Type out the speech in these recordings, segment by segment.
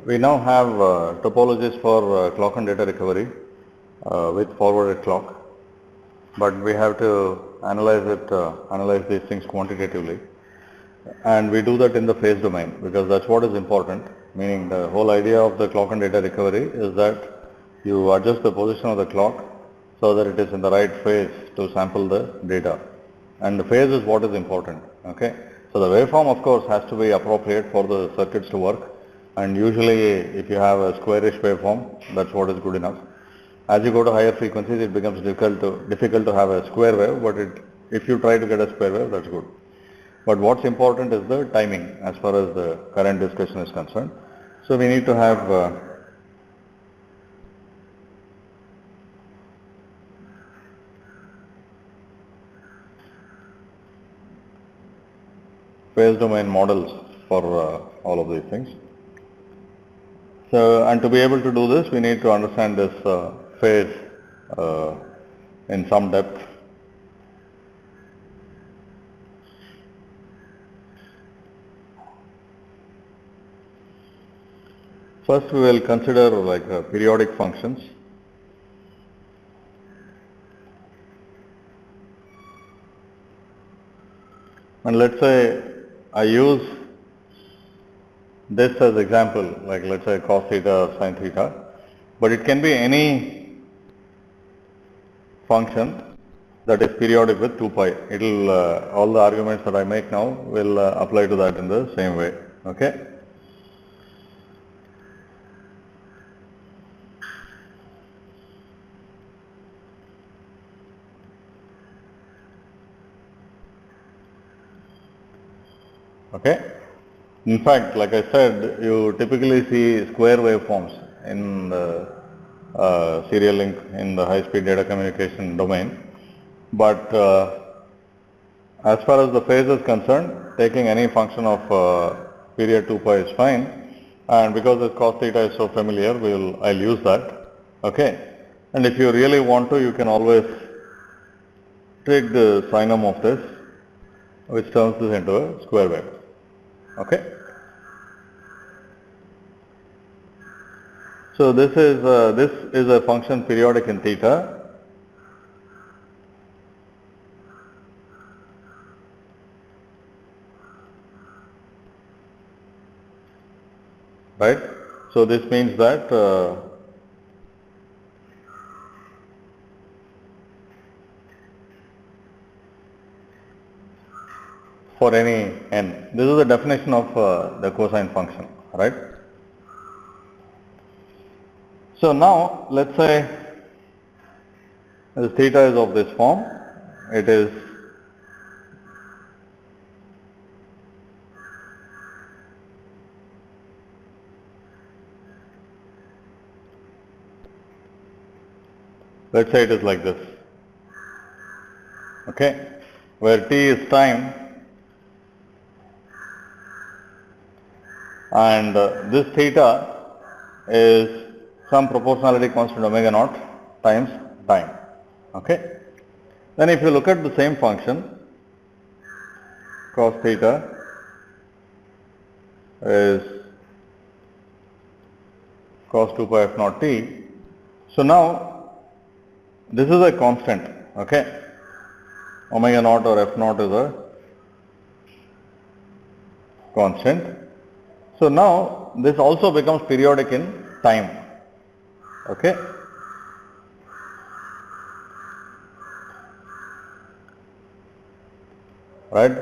We now have topologies for clock and data recovery with forwarded clock, but we have to analyze these things quantitatively, and we do that in the phase domain because that's what is important. Meaning the whole idea of the clock and data recovery is that you adjust the position of the clock so that it is in the right phase to sample the data, and the phase is what is important. Okay, so the waveform of course has to be appropriate for the circuits to work. And usually if you have a squarish waveform, that's what is good enough. As you go to higher frequencies, it becomes difficult to have a square wave, but if you try to get a square wave, that's good. But what's important is the timing as far as the current discussion is concerned. So we need to have phase domain models for all of these things. So, and to be able to do this, we need to understand this phase in some depth. First, we will consider like periodic functions. And let's say I use this as example, like let's say cos theta or sin theta, but it can be any function that is periodic with 2 pi. It will all the arguments that I make now will apply to that in the same way. Okay. Okay. In fact, like I said, you typically see square waveforms in the serial link in the high-speed data communication domain. But as far as the phase is concerned, taking any function of period 2 pi is fine. And because this cos theta is so familiar, I'll use that. Okay. And if you really want to, you can always take the sinum of this, which turns this into a square wave. Okay. So this is a function periodic in theta. Right. So this means that for any n, this is the definition of the cosine function, right? So now let's say this theta is of this form. It is let's say it is like this. Okay, where t is time and this theta is some proportionality constant omega naught times time. Okay. Then if you look at the same function, cos theta is cos 2 pi f naught t. So now this is a constant. Okay. Omega naught or f naught is a constant. So now this also becomes periodic in time. Okay. Right.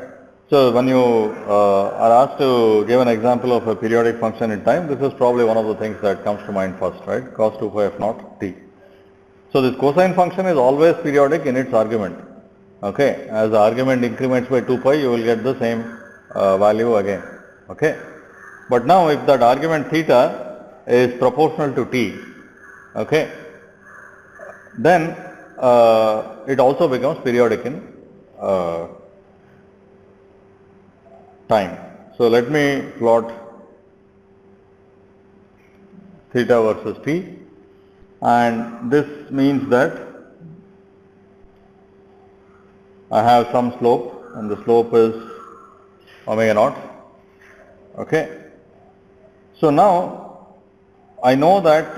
So when you are asked to give an example of a periodic function in time, this is probably one of the things that comes to mind first, right? Cos 2 pi f naught t. So this cosine function is always periodic in its argument. Okay. As the argument increments by 2 pi, you will get the same value again. Okay. But now if that argument theta is proportional to t, okay, then it also becomes periodic in time. So let me plot theta versus t, and this means that I have some slope and the slope is omega naught. Okay. So now I know that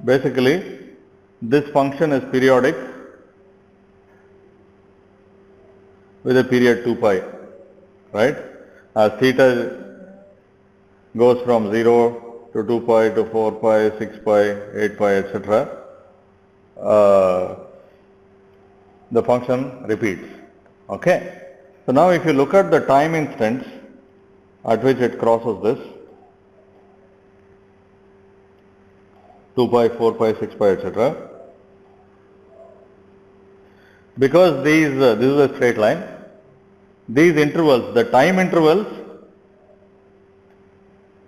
basically this function is periodic with a period 2 pi, right? As theta goes from 0 to 2 pi to 4 pi, 6 pi, 8 pi, etc. The function repeats. Okay. So now if you look at the time instants at which it crosses this 2 pi, 4 pi, 6 pi, etc. Because this is a straight line, these intervals, the time intervals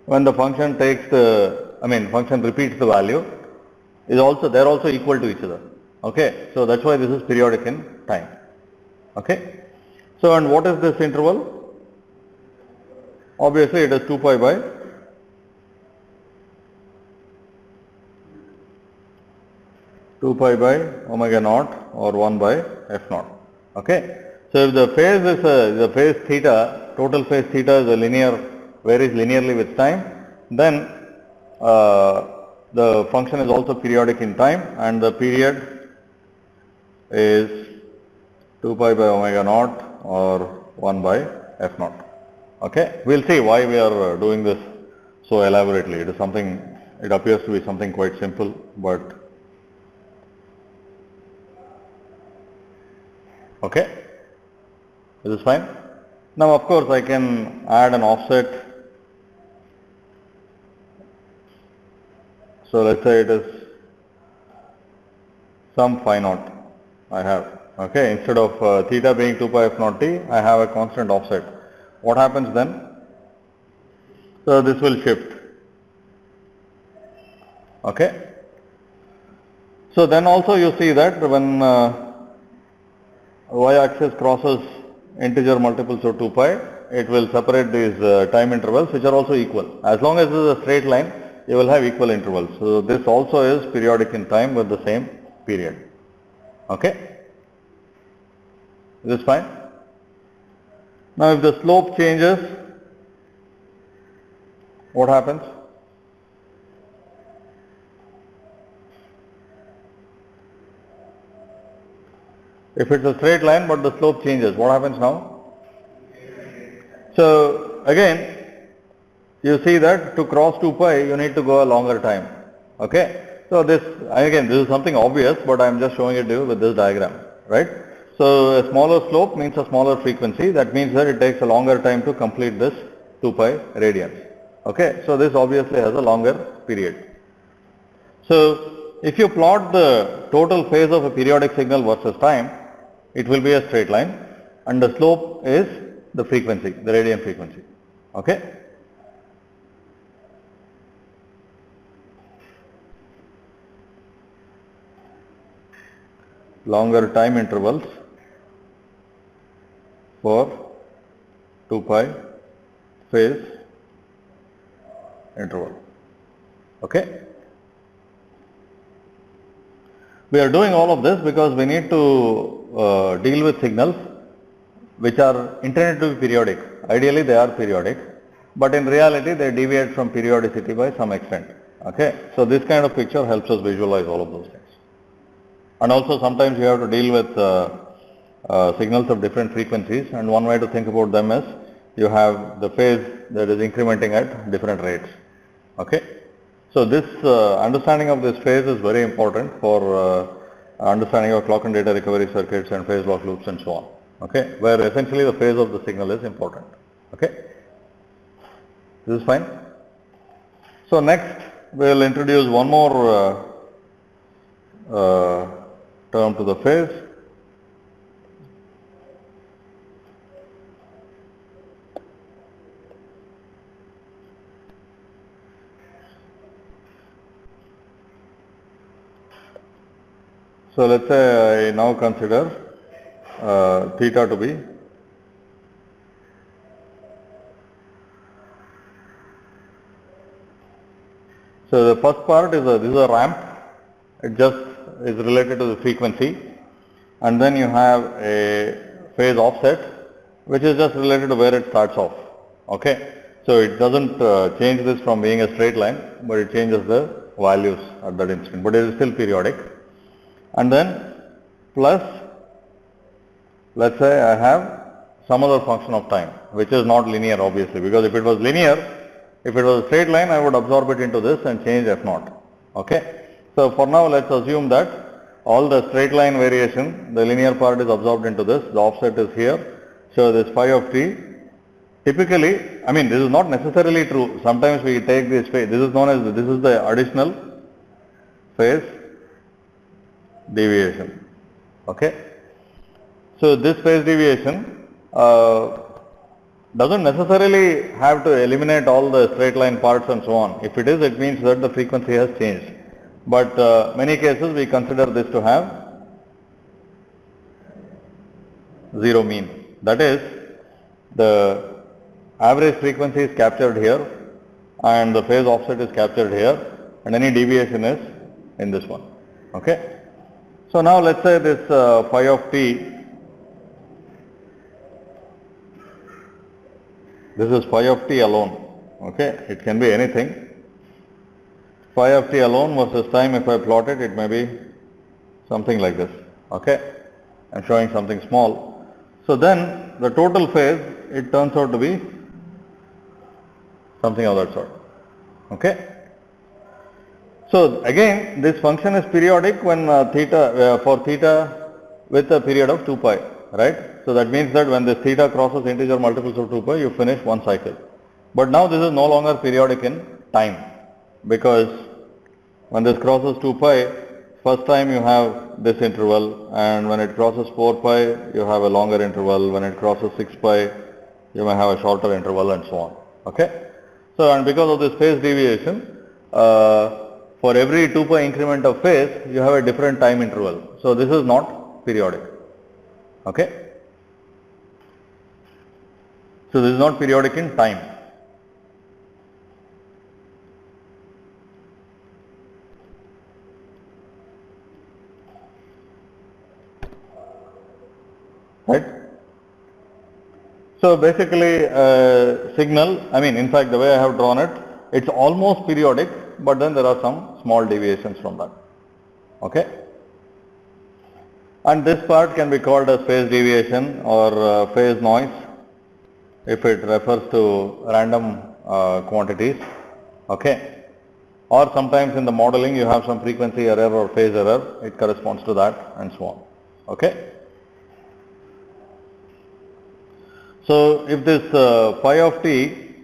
when the function takes function repeats the value is also, they are also equal to each other. Okay. So that's why this is periodic in time. Okay. So and what is this interval? Obviously it is 2 pi by omega naught or 1 by f naught. Okay. So if the phase is the phase theta, total phase theta is a linear, varies linearly with time, then the function is also periodic in time, and the period is 2 pi by omega naught or 1 by f naught. Okay. We will see why we are doing this so elaborately. It is something, it appears to be something quite simple, but okay. Is this fine? Now of course I can add an offset. So let's say it is some phi naught I have. Okay. Instead of theta being 2 pi f naught t, I have a constant offset. What happens then? So this will shift. Okay. So then also you see that when y-axis crosses integer multiples of 2 pi, it will separate these time intervals which are also equal. As long as this is a straight line, you will have equal intervals. So this also is periodic in time with the same period. Okay. Is this fine? Now if the slope changes, what happens? If it's a straight line but the slope changes, what happens now? So again, you see that to cross 2 pi you need to go a longer time. Okay. So this, again, this is something obvious, but I am just showing it to you with this diagram, right? So a smaller slope means a smaller frequency. That means that it takes a longer time to complete this 2 pi radians. Okay. So this obviously has a longer period. So if you plot the total phase of a periodic signal versus time, it will be a straight line, and the slope is the frequency, the radian frequency. Okay. Longer time intervals for 2 pi phase interval. Okay. We are doing all of this because we need to deal with signals which are intended to be periodic. Ideally they are periodic, but in reality they deviate from periodicity by some extent. Okay. So this kind of picture helps us visualize all of those things. And also sometimes you have to deal with signals of different frequencies, and one way to think about them is you have the phase that is incrementing at different rates. Okay. So this understanding of this phase is very important for understanding of clock and data recovery circuits and phase lock loops and so on. Okay. Where essentially the phase of the signal is important. Okay. This is fine. So next we will introduce one more term to the phase. So let's say I now consider theta to be so the first part is this is a ramp. It just is related to the frequency, and then you have a phase offset which is just related to where it starts off. Okay. So it doesn't change this from being a straight line, but it changes the values at that instant, but it is still periodic. And then plus, let's say I have some other function of time, which is not linear obviously, because if it was linear, if it was a straight line, I would absorb it into this and change f naught. Okay. So for now, let's assume that all the straight line variation, the linear part is absorbed into this, the offset is here. So this phi of t, typically, I mean this is not necessarily true. Sometimes we take this phase, this is known as, this is the additional phase deviation. Okay. So this phase deviation doesn't necessarily have to eliminate all the straight line parts and so on. If it is, it means that the frequency has changed. But many cases we consider this to have zero mean. That is, the average frequency is captured here and the phase offset is captured here, and any deviation is in this one. Okay. So now let's say this phi of t, this is phi of t alone. Okay. It can be anything. Phi of t alone versus time, if I plot it, it may be something like this. Okay. I'm showing something small. So then the total phase, it turns out to be something of that sort. Okay. So again, this function is periodic when for theta with a period of 2 pi, right? So that means that when this theta crosses integer multiples of 2 pi, you finish one cycle. But now this is no longer periodic in time, because when this crosses 2 pi, first time you have this interval, and when it crosses 4 pi, you have a longer interval. When it crosses 6 pi, you may have a shorter interval, and so on. Okay. So, and because of this phase deviation, for every 2 pi increment of phase, you have a different time interval. So this is not periodic. Okay. So this is not periodic in time. Right. So basically signal, I mean in fact the way I have drawn it, it's almost periodic, but then there are some small deviations from that. Okay. And this part can be called as phase deviation or phase noise if it refers to random quantities. Okay. Or sometimes in the modeling you have some frequency error or phase error, it corresponds to that, and so on. Okay. So if this phi of t,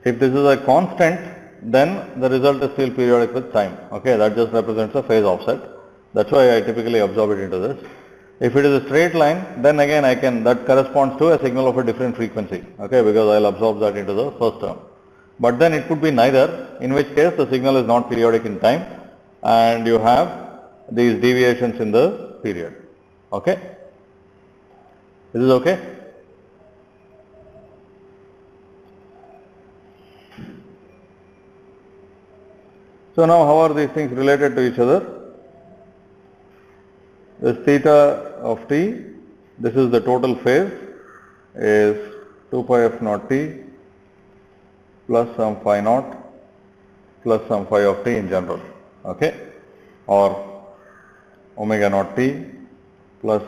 if this is a constant, then the result is still periodic with time. Okay, that just represents a phase offset. That's why I typically absorb it into this. If it is a straight line, then again that corresponds to a signal of a different frequency. Okay, because I'll absorb that into the first term. But then it could be neither, in which case the signal is not periodic in time and you have these deviations in the period. Okay. Is this okay? So now how are these things related to each other? This theta of t, this is the total phase, is 2 pi f naught t plus some phi naught plus some phi of t in general, okay, or omega naught t plus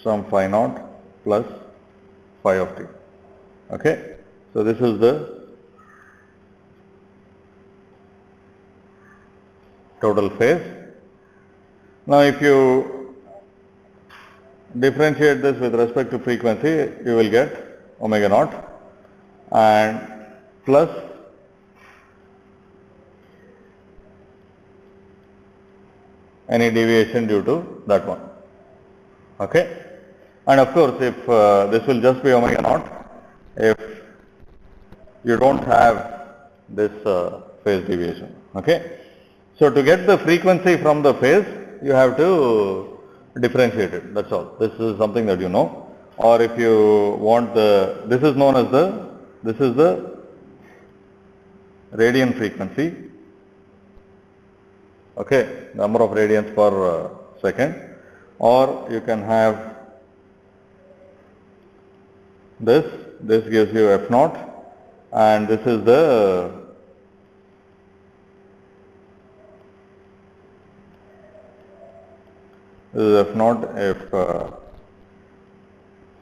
some phi naught plus phi of t. Okay. So this is the total phase. Now if you differentiate this with respect to frequency, you will get omega naught and plus any deviation due to that one. Okay. And of course, if this will just be omega naught, if you don't have this phase deviation. Okay. So to get the frequency from the phase, you have to differentiate it. That's all. This is something that you know. Or if you want this is known as this is the radian frequency. Okay, number of radians per second. Or you can have this this gives you F naught, and this is the F naught if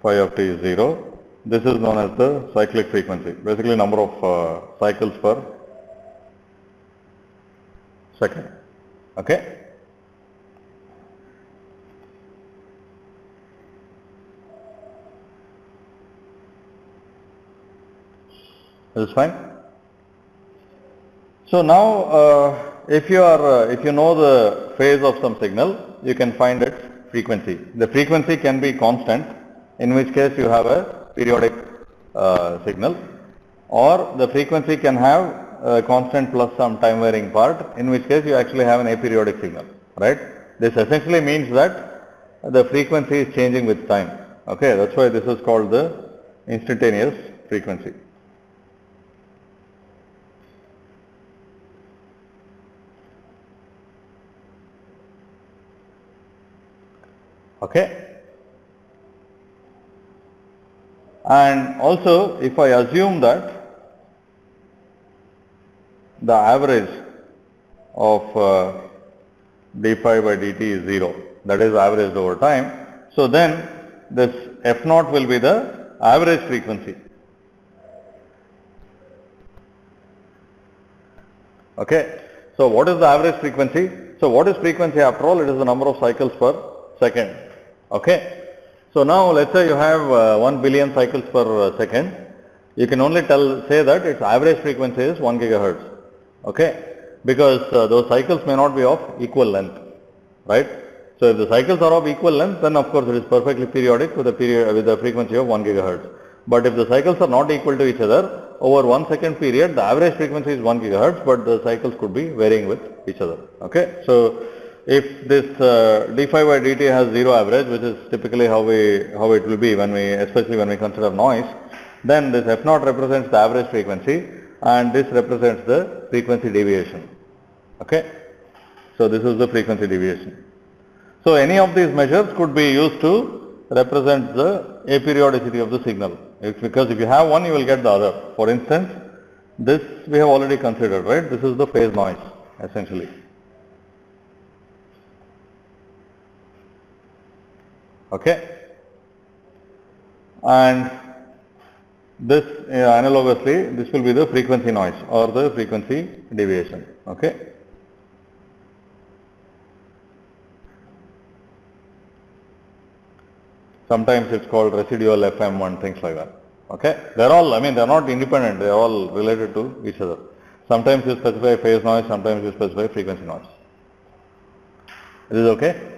phi of t is 0. This is known as the cyclic frequency, basically number of cycles per second. Okay. This is fine. So now, if you know the phase of some signal, you can find its frequency. The frequency can be constant, in which case you have a periodic signal, or the frequency can have a constant plus some time varying part, in which case you actually have an aperiodic signal, right? This essentially means that the frequency is changing with time. Okay, that's why this is called the instantaneous frequency. Okay. And also, if I assume that the average of d phi by dt is 0, that is averaged over time, so then this F naught will be the average frequency. Okay. So what is the average frequency? So what is frequency after all? It is the number of cycles per second. Okay. So now let's say you have 1 billion cycles per second. You can only say that its average frequency is 1 gigahertz. Okay. Because those cycles may not be of equal length, right? So if the cycles are of equal length, then of course it is perfectly periodic with a frequency of 1 gigahertz. But if the cycles are not equal to each other, over 1 second period, the average frequency is 1 gigahertz, but the cycles could be varying with each other. Okay. So if this d phi by dt has 0 average, which is typically how it will be especially when we consider noise, then this F naught represents the average frequency, and this represents the frequency deviation. Okay. So this is the frequency deviation. So any of these measures could be used to represent the aperiodicity of the signal. Because if you have one, you will get the other. For instance, this we have already considered, right? This is the phase noise, essentially. Okay. And this analogously, this will be the frequency noise or the frequency deviation. Okay. Sometimes it's called residual FM and things like that. Okay. They're all, they're not independent. They're all related to each other. Sometimes you specify phase noise, sometimes you specify frequency noise. Is this okay?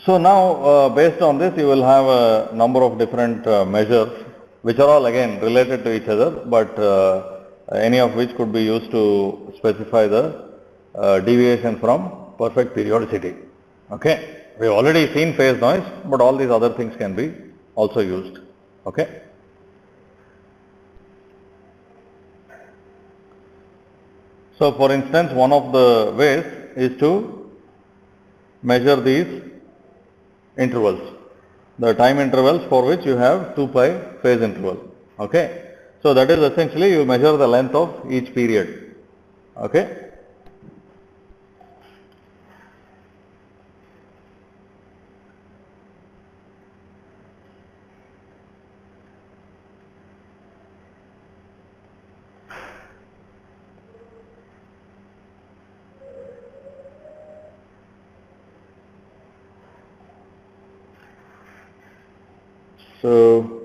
So now, based on this, you will have a number of different measures, which are all again related to each other, but any of which could be used to specify the deviation from perfect periodicity. Okay. We have already seen phase noise, but all these other things can be also used. Okay. So for instance, one of the ways is to measure these intervals, the time intervals for which you have 2 pi phase interval. Okay. So that is essentially you measure the length of each period. Okay. So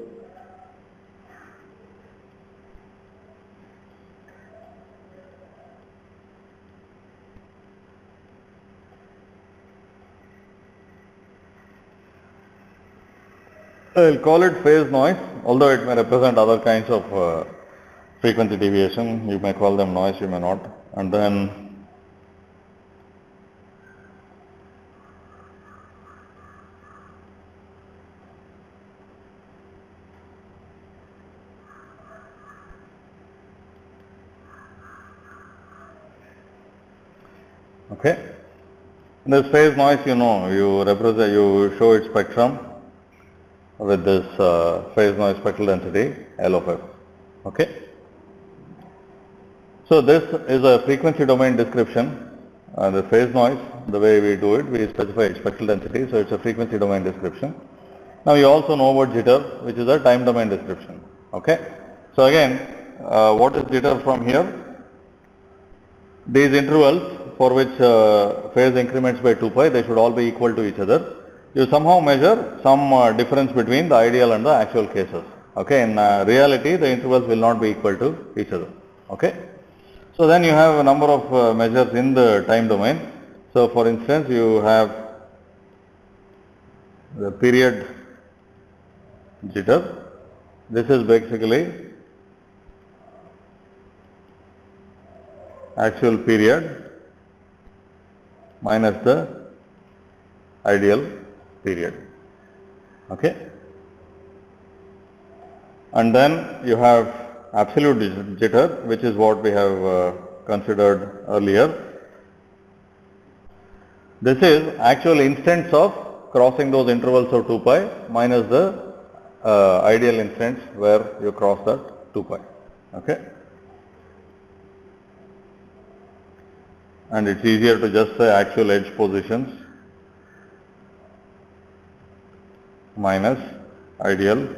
I will call it phase noise, although it may represent other kinds of frequency deviation. You may call them noise, you may not. And then okay. This phase noise, you show its spectrum with this phase noise spectral density L of f. Okay. So this is a frequency domain description. The phase noise, the way we do it, we specify spectral density, so it's a frequency domain description. Now you also know about jitter, which is a time domain description. Okay. So again, what is jitter from here? These intervals for which phase increments by 2 pi, they should all be equal to each other. You somehow measure some difference between the ideal and the actual cases. Okay. In reality, the intervals will not be equal to each other. Okay. So then you have a number of measures in the time domain. So for instance, you have the period jitter. This is basically actual period minus the ideal period. Okay. And then you have absolute jitter, which is what we have considered earlier. This is actual instants of crossing those intervals of 2 pi minus the ideal instants where you cross that 2 pi. Okay. And it's easier to just say actual edge positions minus ideal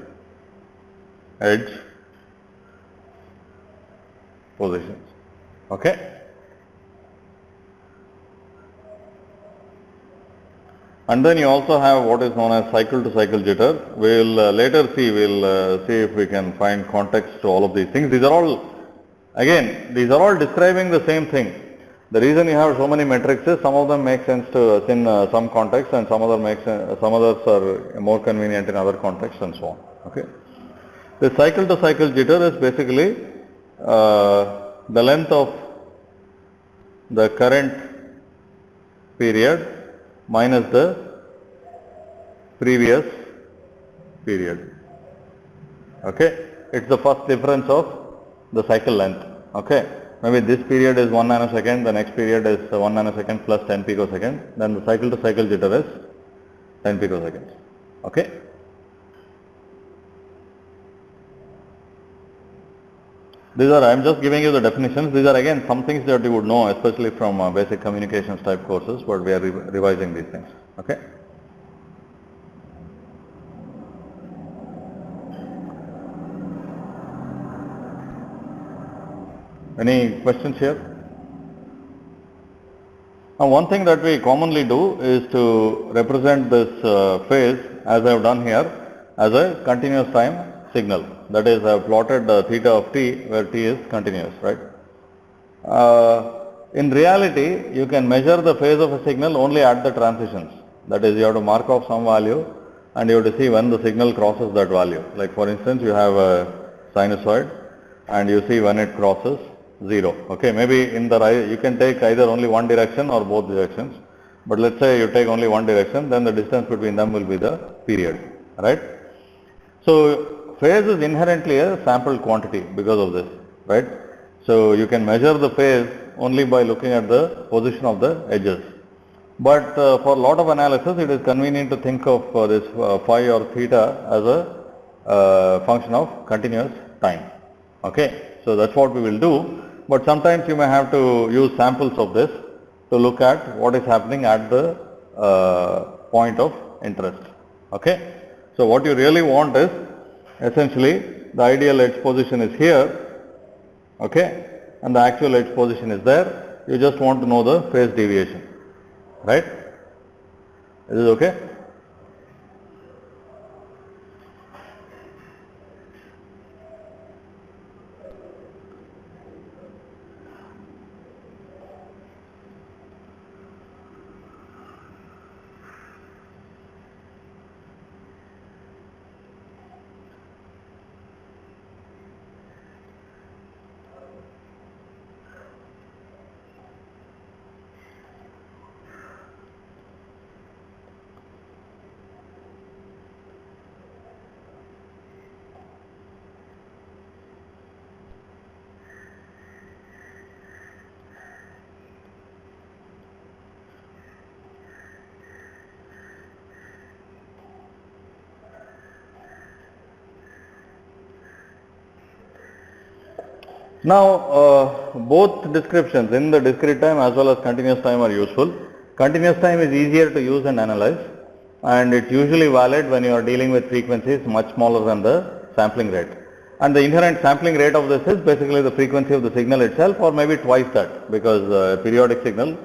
edge positions. Okay. And then you also have what is known as cycle to cycle jitter. We'll later see, see if we can find context to all of these things. These are all, again, these are all describing the same thing. The reason you have so many metrics is some of them make sense to us in some context and some others are more convenient in other contexts and so on. Okay. The cycle to cycle jitter is basically the length of the current period minus the previous period. Okay. It's the first difference of the cycle length. Okay. Maybe this period is 1 nanosecond, the next period is 1 nanosecond plus 10 picosecond, then the cycle to cycle jitter is 10 picoseconds. Okay. These are, I am just giving you the definitions. These are again some things that you would know, especially from basic communications type courses, but we are revising these things. Okay. Any questions here? Now one thing that we commonly do is to represent this phase, as I have done here, as a continuous time signal. That is, I have plotted theta of t where t is continuous, right? In reality, you can measure the phase of a signal only at the transitions. That is, you have to mark off some value and you have to see when the signal crosses that value. Like for instance, you have a sinusoid and you see when it crosses 0. Okay, maybe in the right, you can take either only one direction or both directions. But let's say you take only one direction, then the distance between them will be the period, right? So phase is inherently a sampled quantity because of this, right? So you can measure the phase only by looking at the position of the edges. But for a lot of analysis, it is convenient to think of this phi or theta as a function of continuous time. Okay, so that's what we will do. But sometimes you may have to use samples of this to look at what is happening at the point of interest. Okay, so what you really want is essentially the ideal edge position is here. Okay, and the actual edge position is there. You just want to know the phase deviation, right? Is it okay? Now, both descriptions in the discrete time as well as continuous time are useful. Continuous time is easier to use and analyze, and it's usually valid when you are dealing with frequencies much smaller than the sampling rate. And the inherent sampling rate of this is basically the frequency of the signal itself, or maybe twice that, because periodic signal,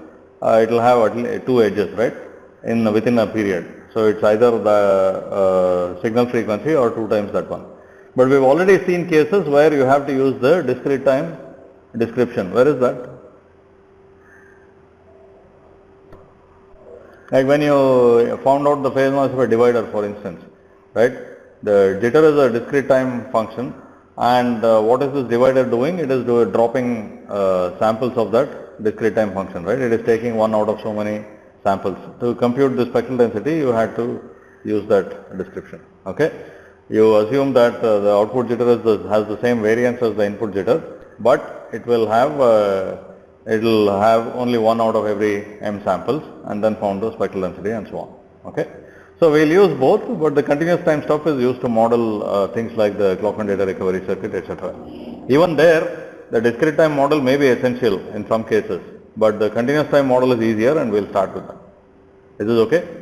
it will have at least two edges, right, within a period. So it's either the signal frequency or two times that one. But we've already seen cases where you have to use the discrete time description. Where is that? Like when you found out the phase noise of a divider, for instance, right? The jitter is a discrete time function, and what is this divider doing? It is dropping samples of that discrete time function, right? It is taking one out of so many samples. To compute the spectral density, you had to use that description. Okay? You assume that the output jitter has the same variance as the input jitter, but it will have only one out of every m samples, and then found the spectral density and so on. Okay? So we'll use both, but the continuous time stuff is used to model things like the clock and data recovery circuit, etc. Even there, the discrete time model may be essential in some cases, but the continuous time model is easier, and we'll start with that. Is this okay?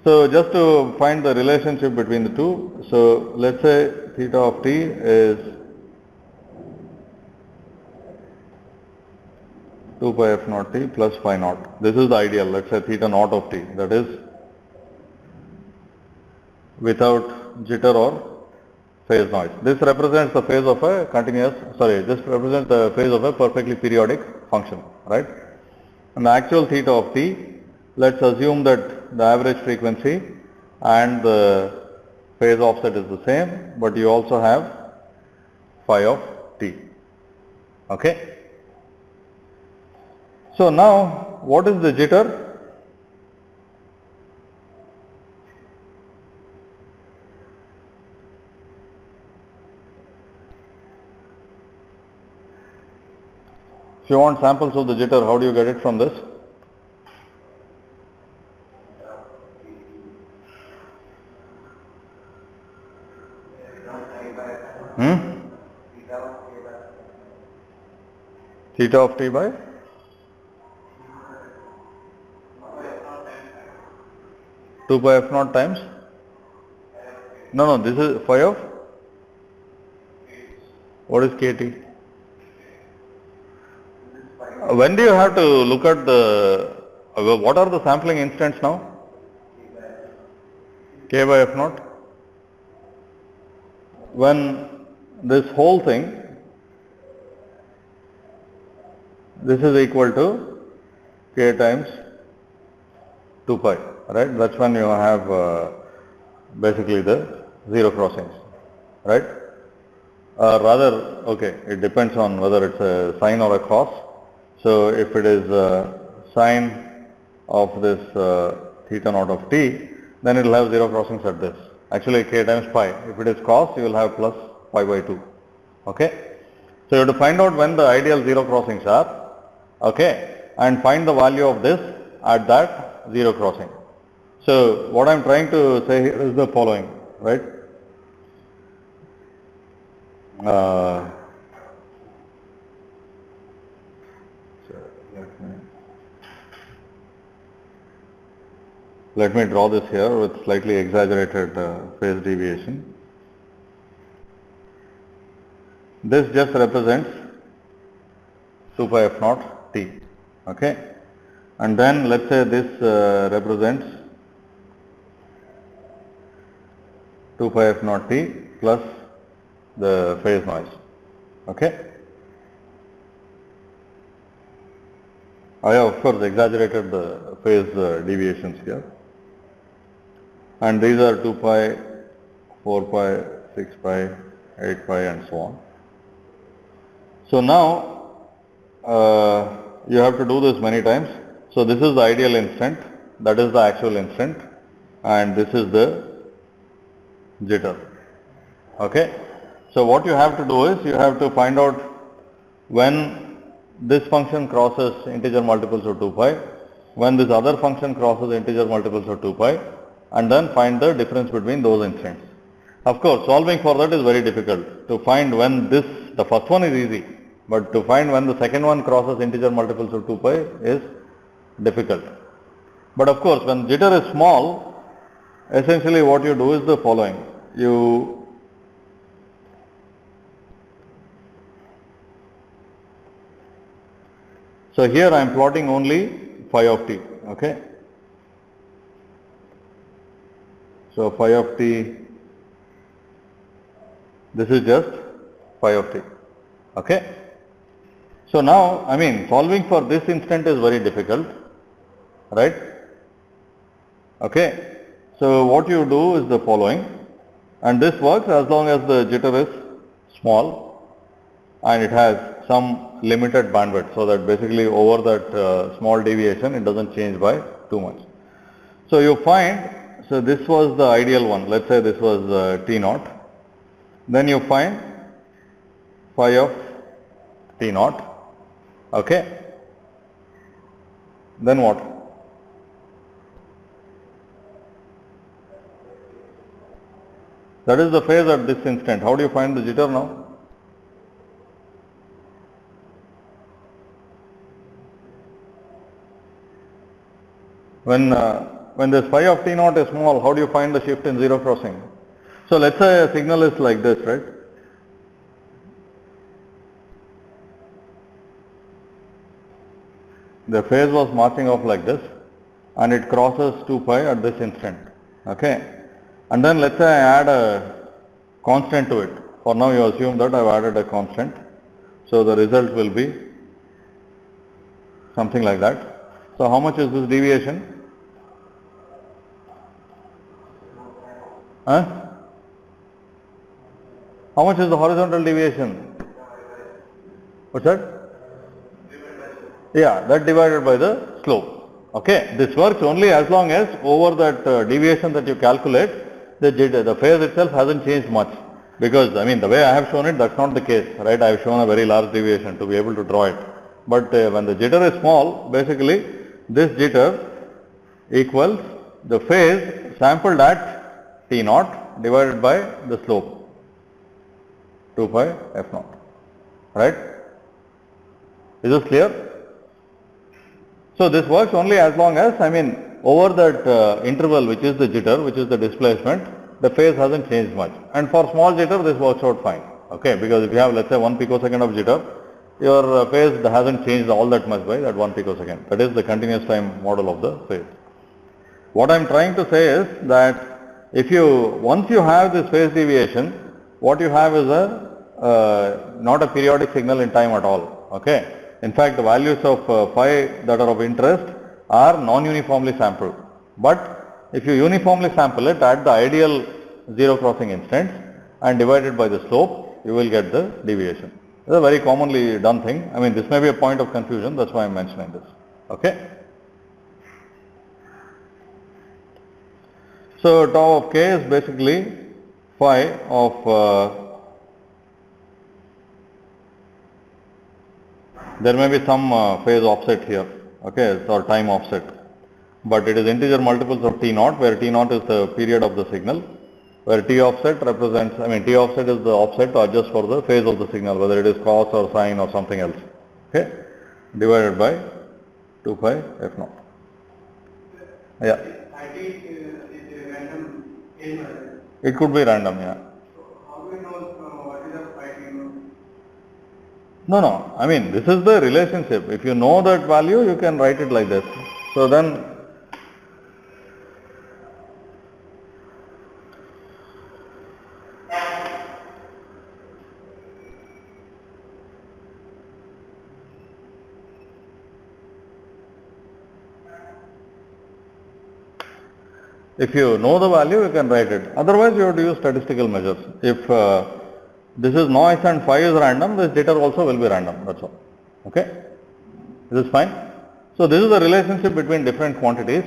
So just to find the relationship between the two, so let's say theta of t is 2 pi f naught t plus phi naught. This is the ideal. Let's say theta naught of t, that is without jitter or phase noise. This represents the phase of a this represents the phase of a perfectly periodic function, right? And the actual theta of t, let's assume that the average frequency and the phase offset is the same, but you also have phi of t. Okay? So now, what is the jitter? If you want samples of the jitter, how do you get it from this? Theta of t by? Two pi f naught times? No, this is phi of? What is kT? When do you have to look at what are the sampling instants now? K by f naught. When this whole thing, this is equal to k times 2 pi, right? That's when you have basically the zero crossings, right? Rather, okay, it depends on whether it's a sine or a cos. So if it is sine of this theta naught of t, then it will have zero crossings at this. Actually k times pi. If it is cos, you will have plus pi by 2. Okay? So you have to find out when the ideal zero crossings are, okay, and find the value of this at that zero crossing. So what I am trying to say here is the following, right? Let me draw this here with slightly exaggerated phase deviation. This just represents 2 pi f naught t, okay? And then let's say this represents 2 pi f naught t plus the phase noise, okay? I have of course exaggerated the phase deviations here. And these are 2 pi, 4 pi, 6 pi, 8 pi and so on. So now you have to do this many times. So this is the ideal instant, that is the actual instant, and this is the jitter. Okay? So what you have to do is you have to find out when this function crosses integer multiples of 2 pi, when this other function crosses integer multiples of 2 pi, and then find the difference between those instants. Of course, solving for that is very difficult. To find when this The first one is easy, but to find when the second one crosses integer multiples of 2 pi is difficult. But of course, when jitter is small, essentially what you do is the following. So here I am plotting only phi of t, okay. So phi of t, this is just phi of t, okay. So now, I mean, solving for this instant is very difficult, right, okay. So what you do is the following, and this works as long as the jitter is small and it has some limited bandwidth, so that basically over that small deviation it doesn't change by too much. So you find, so this was the ideal one, let's say this was T naught, then you find phi of T naught, okay, then what? That is the phase at this instant. How do you find the jitter now? When this phi of T naught is small, how do you find the shift in zero crossing? So let's say a signal is like this, right? The phase was marching off like this and it crosses 2 pi at this instant, okay. And then let's say I add a constant to it. For now you assume that I have added a constant. So the result will be something like that. So how much is this deviation? Huh? How much is the horizontal deviation? What's that? Yeah, that divided by the slope. Okay, this works only as long as over that deviation that you calculate, the phase itself hasn't changed much. Because I mean the way I have shown it, that's not the case, right? I have shown a very large deviation to be able to draw it. But when the jitter is small, basically this jitter equals the phase sampled at T naught divided by the slope 2 pi f naught, right? Is this clear? So this works only as long as, I mean, over that interval which is the jitter, which is the displacement, the phase hasn't changed much. And for small jitter, this works out fine, okay, because if you have, let's say, 1 picosecond of jitter, your phase hasn't changed all that much by that 1 picosecond. That is the continuous time model of the phase. What I am trying to say is that if once you have this phase deviation, what you have is not a periodic signal in time at all, okay. In fact, the values of phi that are of interest are non-uniformly sampled. But if you uniformly sample it at the ideal zero crossing instance and divided by the slope, you will get the deviation. This is a very commonly done thing. I mean, this may be a point of confusion, that's why I am mentioning this. Okay. So tau of k is basically phi of there may be some phase offset here, okay, or time offset, but it is integer multiples of T naught, where T naught is the period of the signal, where T offset represents, I mean, T offset is the offset to adjust for the phase of the signal, whether it is cos or sine or something else, okay, divided by 2 pi f naught. Yeah. It could be random, yeah. No, I mean, this is the relationship. If you know that value, you can write it like this. So then, if you know the value, you can write it. Otherwise, you have to use statistical measures. If this is noise and phi is random, this jitter also will be random, that's all. Okay? Is this fine? So this is the relationship between different quantities.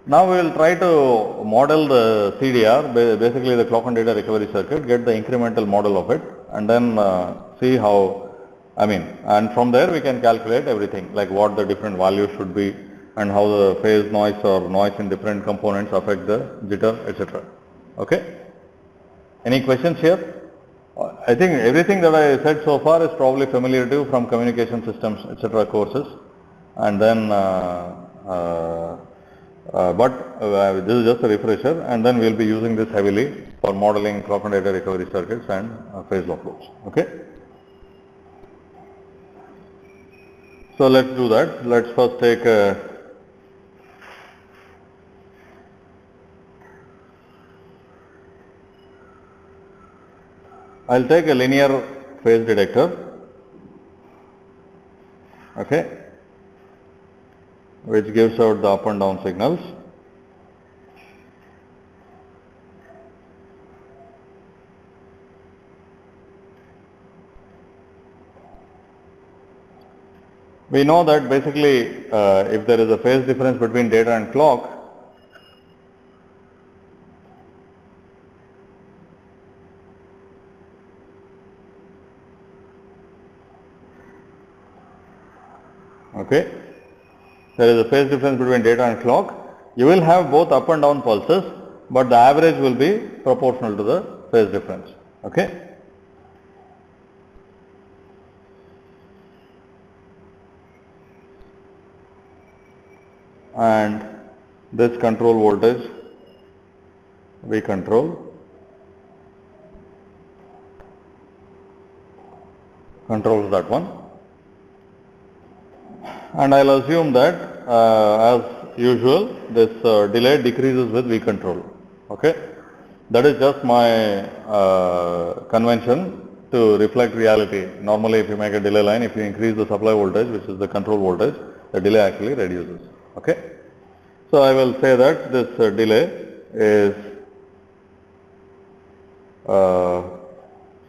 Now we will try to model the CDR, basically the clock and data recovery circuit, get the incremental model of it, and then see how, I mean, and from there we can calculate everything, like what the different values should be and how the phase noise or noise in different components affect the jitter, etc. Okay? Any questions here? I think everything that I said so far is probably familiar to you from communication systems, etc. courses. And then, this is just a refresher, and then we'll be using this heavily for modeling clock and data recovery circuits and phase lock loops. Okay. So let's do that. Let's first take I'll take a linear phase detector, okay, which gives out the up and down signals. We know that basically if there is a phase difference between data and clock, okay, there is a phase difference between data and clock, you will have both up and down pulses, but the average will be proportional to the phase difference. Okay. And this control voltage we controls that one, and I'll assume that as usual this delay decreases with V control. Okay, that is just my convention to reflect reality. Normally if you make a delay line, if you increase the supply voltage, which is the control voltage, the delay actually reduces. Okay, so I will say that this delay is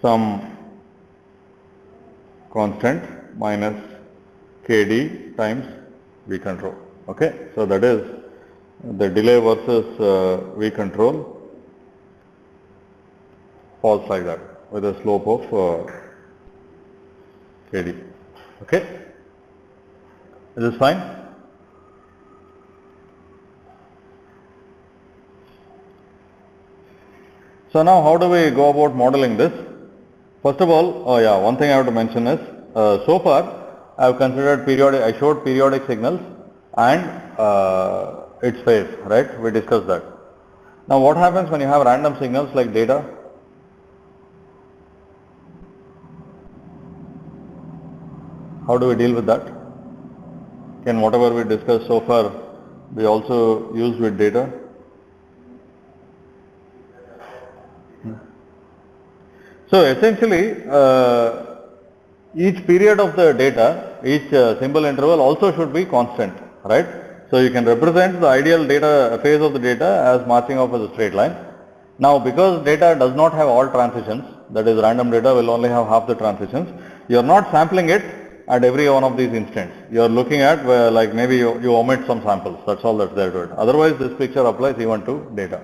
some constant minus Kd times V control. Okay, so that is the delay versus V control falls like that with a slope of Kd. Okay, is this fine? So now how do we go about modeling this? First of all, one thing I have to mention is, so far I have considered periodic, I showed periodic signals and its phase, right? We discussed that. Now what happens when you have random signals like data? How do we deal with that? Can whatever we discussed so far be also used with data? So essentially, each period of the data, each symbol interval also should be constant, right? So you can represent the ideal data phase of the data as marching off as a straight line. Now because data does not have all transitions, that is random data will only have half the transitions, you are not sampling it at every one of these instants. You are looking at where like maybe you omit some samples, that's all that's there to it. Otherwise this picture applies even to data.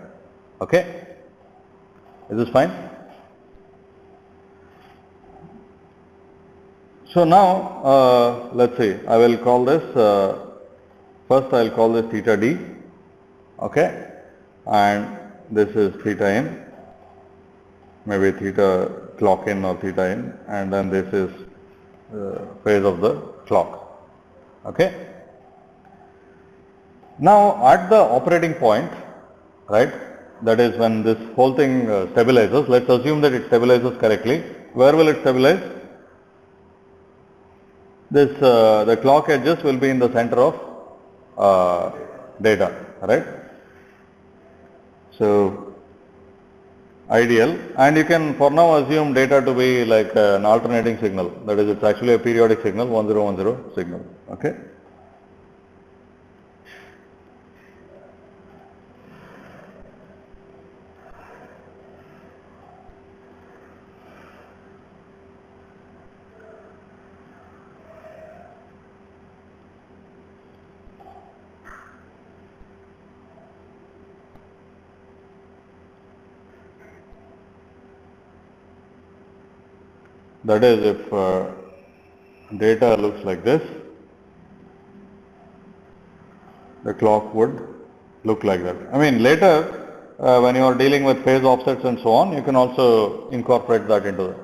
Okay? Is this fine? So now let's see, I will call this, first I will call this theta d, okay, and this is theta in, maybe theta clock in or theta in, and then this is phase of the clock. Okay. Now at the operating point, right, that is when this whole thing stabilizes, let's assume that it stabilizes correctly. Where will it stabilize? This the clock edges will be in the center of data, right? So ideal, and you can for now assume data to be like an alternating signal, that is it's actually a periodic signal, 1010 signal. Okay. That is if data looks like this, the clock would look like that. I mean later when you are dealing with phase offsets and so on, you can also incorporate that into it.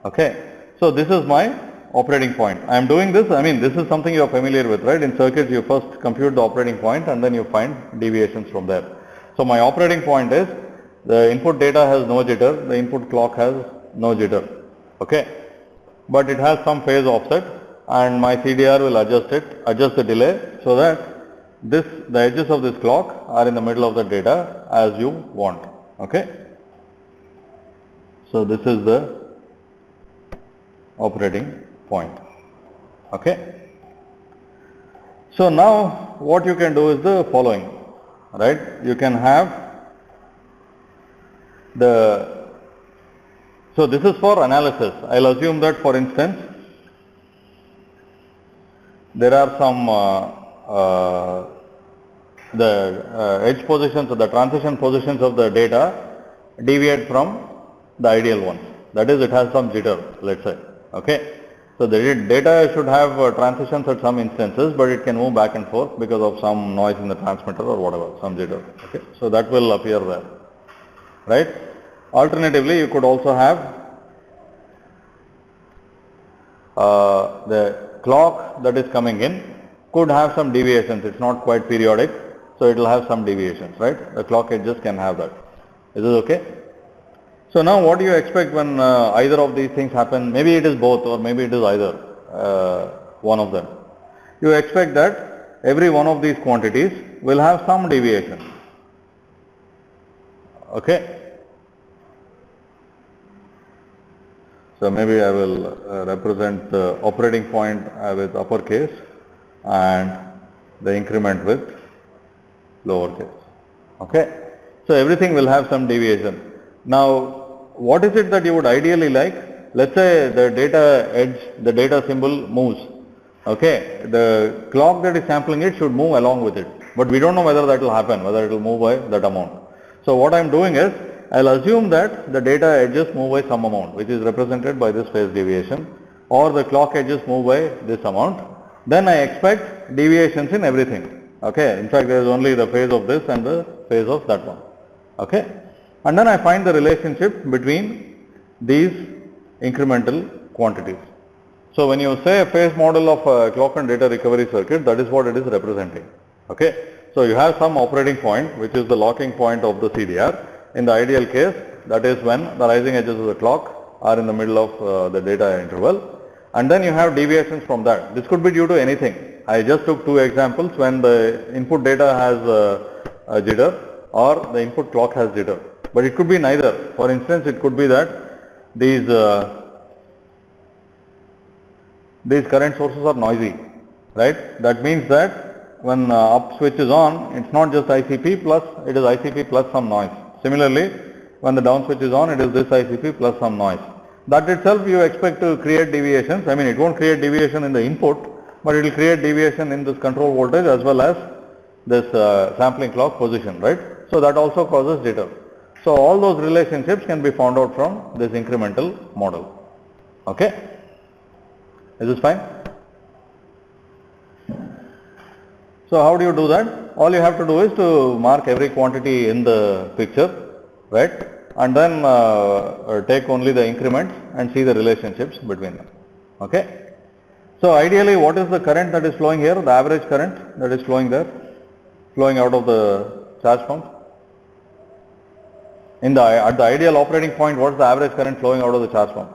Okay. So this is my operating point. I am doing this, I mean this is something you are familiar with, right? In circuits you first compute the operating point and then you find deviations from there. So my operating point is the input data has no jitter, the input clock has no jitter, okay? But it has some phase offset and my CDR will adjust the delay so that the edges of this clock are in the middle of the data as you want, okay? So this is the operating point, okay? So now what you can do is the following, right? You can have so this is for analysis. I'll assume that, for instance, there are some edge positions, the transition positions of the data deviate from the ideal ones. That is, it has some jitter, let's say, okay? So the data should have transitions at some instances, but it can move back and forth because of some noise in the transmitter or whatever, some jitter, okay? So that will appear there, right? Alternatively, you could also have the clock that is coming in could have some deviations. It's not quite periodic, so it will have some deviations, right? The clock edges can have that. Is this okay? So now what do you expect when either of these things happen? Maybe it is both or maybe it is either one of them. You expect that every one of these quantities will have some deviation, okay? So maybe I will represent the operating point with uppercase and the increment with lowercase, okay? So everything will have some deviation. Now what is it that you would ideally like? Let's say the data edge, the data symbol moves, okay? The clock that is sampling it should move along with it, but we don't know whether that will happen, whether it will move by that amount. So what I am doing is, I'll assume that the data edges move by some amount, which is represented by this phase deviation, or the clock edges move by this amount. Then I expect deviations in everything, okay? In fact, there is only the phase of this and the phase of that one, okay? And then I find the relationship between these incremental quantities. So when you say a phase model of a clock and data recovery circuit, that is what it is representing, okay? So you have some operating point, which is the locking point of the CDR. In the ideal case, that is when the rising edges of the clock are in the middle of the data interval, and then you have deviations from that. This could be due to anything. I just took two examples when the input data has a jitter or the input clock has jitter, but it could be neither. For instance, it could be that these current sources are noisy, right? That means that when up switch is on, it's not just ICP plus, it is ICP plus some noise. Similarly, when the down switch is on, it is this ICP plus some noise. That itself you expect to create deviations. I mean, it won't create deviation in the input, but it will create deviation in this control voltage as well as this sampling clock position, right? So that also causes jitter. So all those relationships can be found out from this incremental model. Okay? Is this fine? So how do you do that? All you have to do is to mark every quantity in the picture, right? And then take only the increments and see the relationships between them. Okay? So ideally, what is the current that is flowing here? The average current that is flowing there, flowing out of the charge pump. At the ideal operating point, what is the average current flowing out of the charge pump?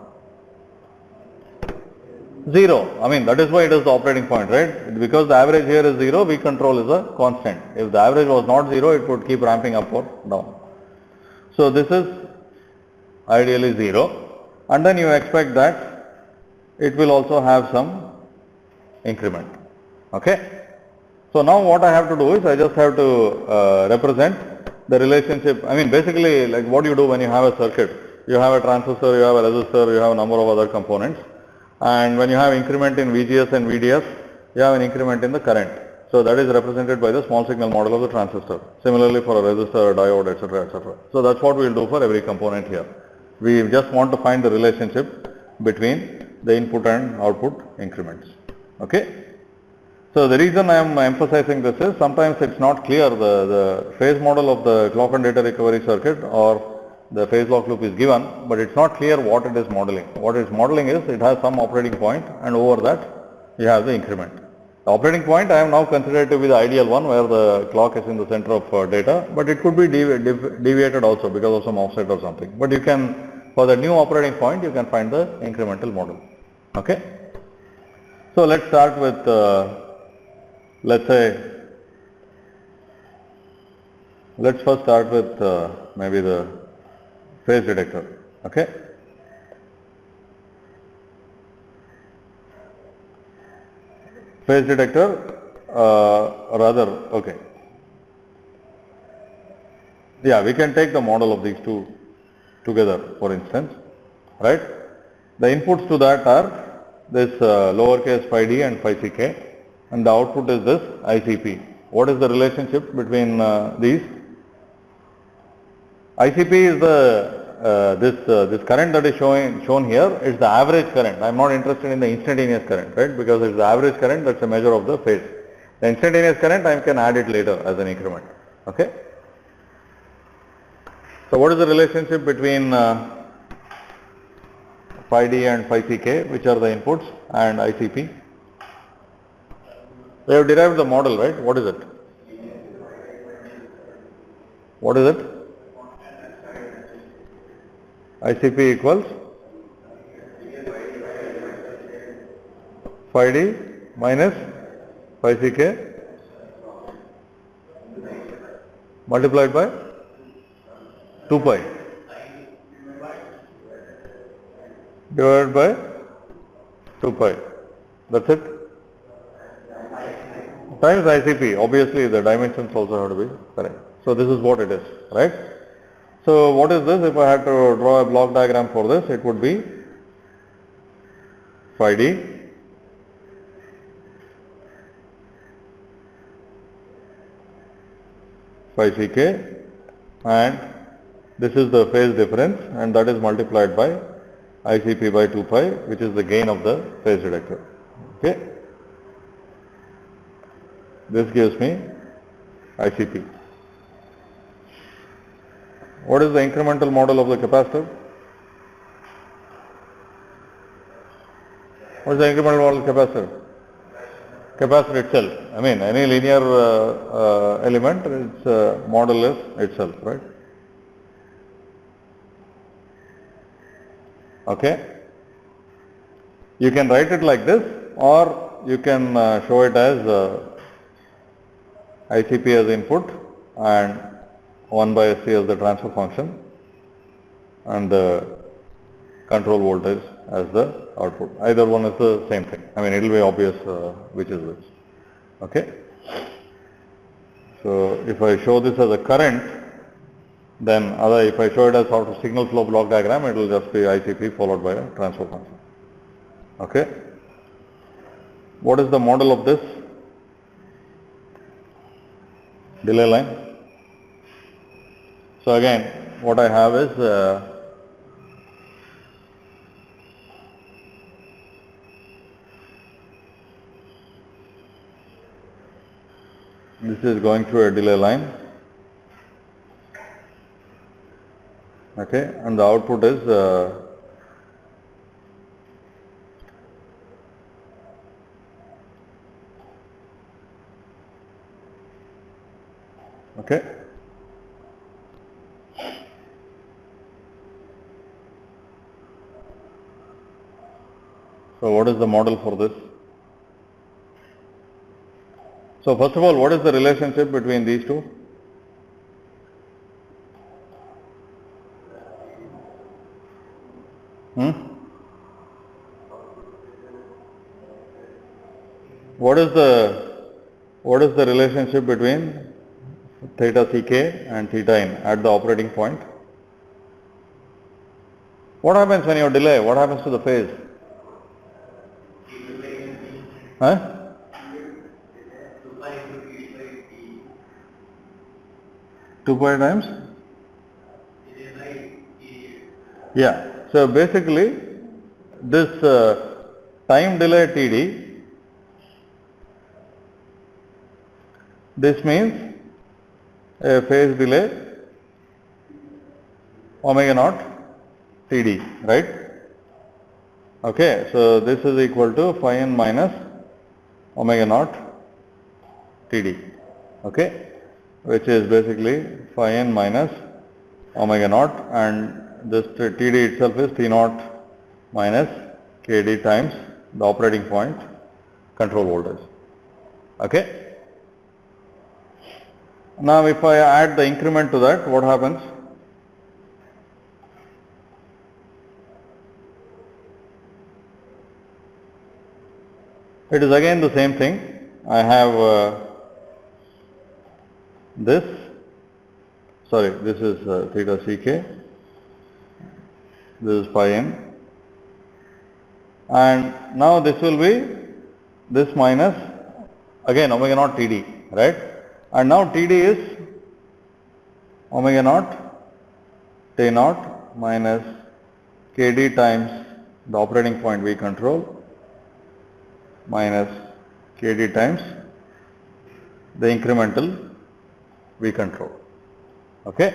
0. I mean, that is why it is the operating point, right? Because the average here is 0, V control is a constant. If the average was not 0, it would keep ramping up or down. So this is ideally 0, and then you expect that it will also have some increment. Okay? So now what I have to do is I just have to represent the relationship. I mean, basically like what you do when you have a circuit. You have a transistor, you have a resistor, you have a number of other components. And when you have increment in VGS and VDS, you have an increment in the current. So that is represented by the small signal model of the transistor. Similarly for a resistor, a diode, etc., etc. So that's what we will do for every component here. We just want to find the relationship between the input and output increments. Okay? So the reason I am emphasizing this is sometimes it's not clear the phase model of the clock and data recovery circuit or the phase lock loop is given, but it's not clear what it is modeling. What it's modeling is it has some operating point and over that you have the increment. The operating point I have now considered to be the ideal one where the clock is in the center of data, but it could be deviated also because of some offset or something. But you can, for the new operating point, you can find the incremental model. Okay. So let's start with let's first start with maybe the phase detector. Okay. Phase detector, okay. Yeah, we can take the model of these two together, for instance, right? The inputs to that are this lowercase phi d and phi ck, and the output is this ICP. What is the relationship between these? ICP is the this current that is shown here is the average current. I am not interested in the instantaneous current, right? Because it's the average current, that's a measure of the phase. The instantaneous current I can add it later as an increment. Okay. So what is the relationship between phi d and phi ck, which are the inputs, and ICP? We have derived the model, right? What is it? What is it? ICP equals phi d minus phi ck multiplied by 2 pi divided by 2 pi. That's it. Times ICP. Obviously, the dimensions also have to be correct. So this is what it is, right? So what is this? If I had to draw a block diagram for this, it would be phi d phi ck, and this is the phase difference, and that is multiplied by ICP by 2 pi, which is the gain of the phase detector. Okay. This gives me ICP. What is the incremental model of the capacitor? What is the incremental model of capacitor? Capacitor itself. I mean, any linear element, its model is itself, right? Okay. You can write it like this, or you can show it as ICP as input and 1 by SC as the transfer function, and the control voltage as the output. Either one is the same thing. I mean, it will be obvious which is which. Okay. So if I show this as a current, then if I show it as sort of signal flow block diagram, it will just be ICP followed by a transfer function. Okay. What is the model of this delay line? So again, what I have is this is going through a delay line. Okay, and the output is okay. So what is the model for this? So first of all, what is the relationship between these two? What is the relationship between theta ck and theta in at the operating point? What happens when you delay? What happens to the phase? Huh? 2 pi times? Yeah. So basically, this time delay Td This means a phase delay omega naught Td, right? Okay, so this is equal to phi n minus omega naught Td, okay, which is basically phi n minus omega naught, and this Td itself is T naught minus Kd times the operating point control voltage. Okay. Now if I add the increment to that, what happens? It is again the same thing. I have this is theta Ck, this is phi n, and now this will be this minus again omega naught Td, right? And now Td is omega naught T naught minus Kd times the operating point V control minus Kd times the incremental V control. Okay.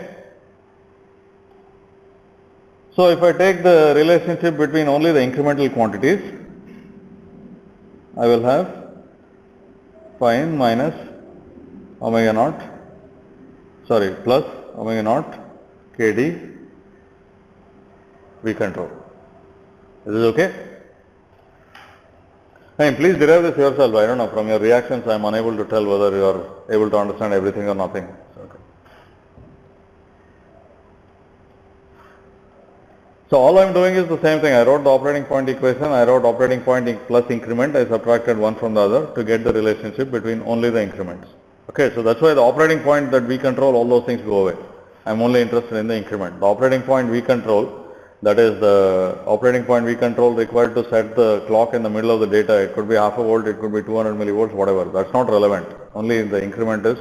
So if I take the relationship between only the incremental quantities, I will have phi n minus omega naught, plus omega naught Kd V control. Is this okay? I mean, please derive this yourself. I don't know, from your reactions I am unable to tell whether you are able to understand everything or nothing. Okay. So all I am doing is the same thing. I wrote the operating point equation, I wrote operating point plus increment, I subtracted one from the other to get the relationship between only the increments. Okay, so that's why the operating point that we control, all those things go away. I am only interested in the increment. The operating point we control, that is the operating point we control required to set the clock in the middle of the data. It could be half a volt, it could be 200 millivolts, whatever. That's not relevant. Only the increment is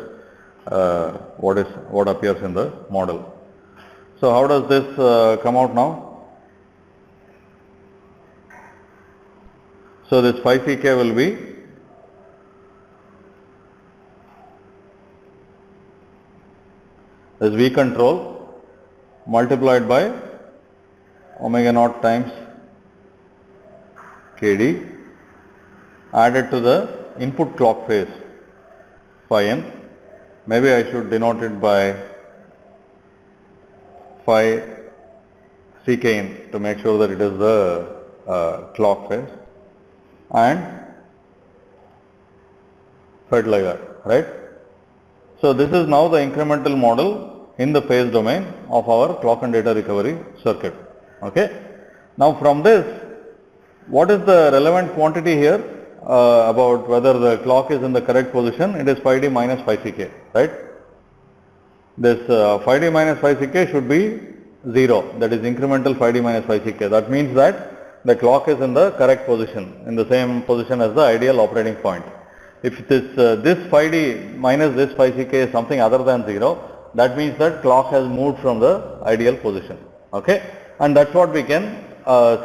what appears in the model. So how does this come out now? So this phi Ck will be this V control multiplied by omega naught times Kd added to the input clock phase phi n. Maybe I should denote it by phi Ck in to make sure that it is the clock phase, and fed like that, right? So this is now the incremental model in the phase domain of our clock and data recovery circuit. Okay. Now from this, what is the relevant quantity here about whether the clock is in the correct position? It is phi d minus phi Ck, right? This phi d minus phi Ck should be 0, that is incremental phi d minus phi Ck. That means that the clock is in the correct position, in the same position as the ideal operating point. If this phi d minus this phi Ck is something other than 0, that means that clock has moved from the ideal position. Okay. And that's what we can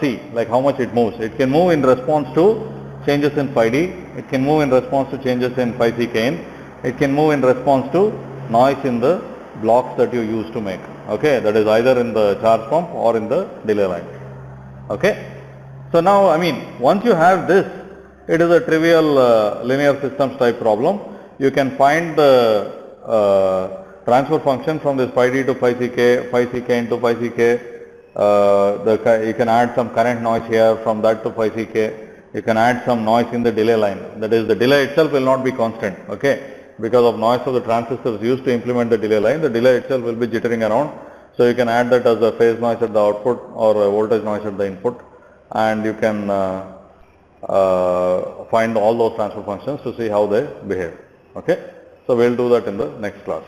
see, like how much it moves. It can move in response to changes in phi d, it can move in response to changes in phi Ck in, it can move in response to noise in the blocks that you use to make. Okay, that is either in the charge pump or in the delay line. Okay. So now, I mean, once you have this, it is a trivial linear systems type problem. You can find the transfer function from this phi d to phi Ck into phi Ck. You can add some current noise here, from that to phi Ck. You can add some noise in the delay line. That is, the delay itself will not be constant. Okay, because of noise of the transistors used to implement the delay line, the delay itself will be jittering around. So you can add that as a phase noise at the output or a voltage noise at the input, and you can find all those transfer functions to see how they behave. Okay, so we'll do that in the next class.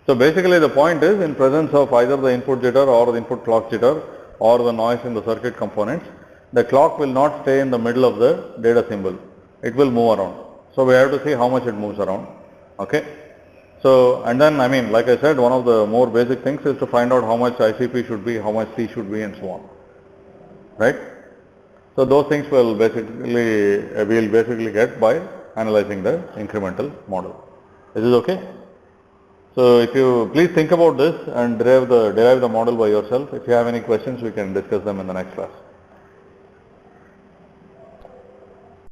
So basically the point is, in presence of either the input jitter or the input clock jitter or the noise in the circuit components, the clock will not stay in the middle of the data symbol. It will move around. So we have to see how much it moves around. Okay. So, and then, I mean, like I said, one of the more basic things is to find out how much ICP should be, how much C should be, and so on. Right. So those things will basically, we'll basically get by analyzing the incremental model. Is this okay? So if you please think about this and derive the model by yourself. If you have any questions, we can discuss them in the next class.